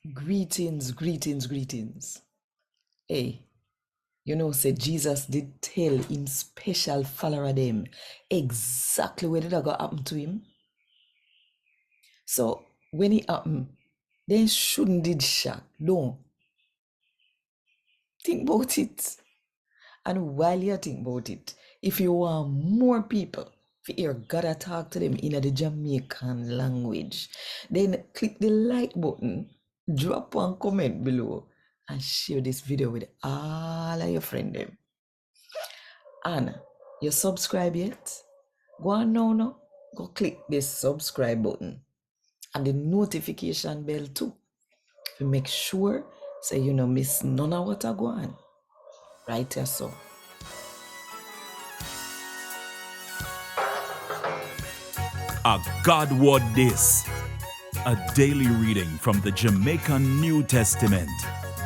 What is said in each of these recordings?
Greetings, greetings, greetings. Hey, said Jesus did tell him special follower them exactly what did I go happen to him. So when it happen, they shouldn't did shock. No. Think about it. And while you think about it, if you want more people to hear God talk to them in the Jamaican language, then click the like button, drop one comment below, and share this video with all of your friends. And you subscribe yet? Go on now. Go click this subscribe button and the notification bell too. To make sure so you no miss none of what I go on. Right here so. A God Word This, a daily reading from the Jamaican New Testament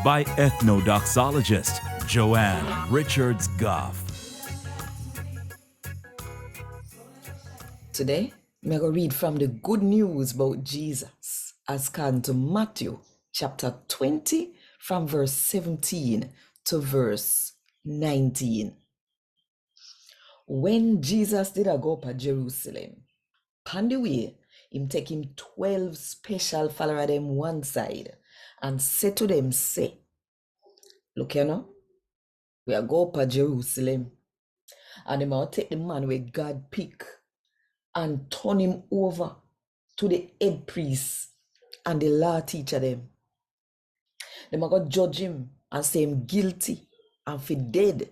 by Ethnodoxologist Joanne Richards Goffe. Today, I'm going to read from the good news about Jesus as can to Matthew chapter 20 from verse 17 to verse 19. When Jesus did a go up to Jerusalem, on the way, him take him 12 special follower them one side and say to them, say, look we are go up to Jerusalem and him will take the man where God pick and turn him over to the head priest and the law teacher them. Them are going to judge him and say him guilty and for dead.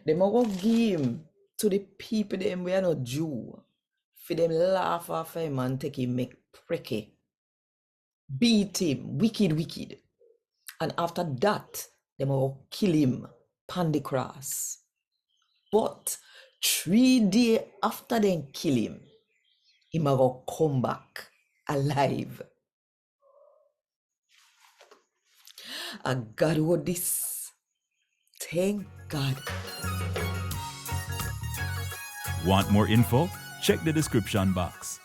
Them are going to give him to the people them we are not Jew. For them laugh off him and take him make pricky. Beat him, wicked. And after that, them will kill him upon the cross. But 3 days after them kill him, he will come back alive. And God wrote this. Thank God. Want more info? Check the description box.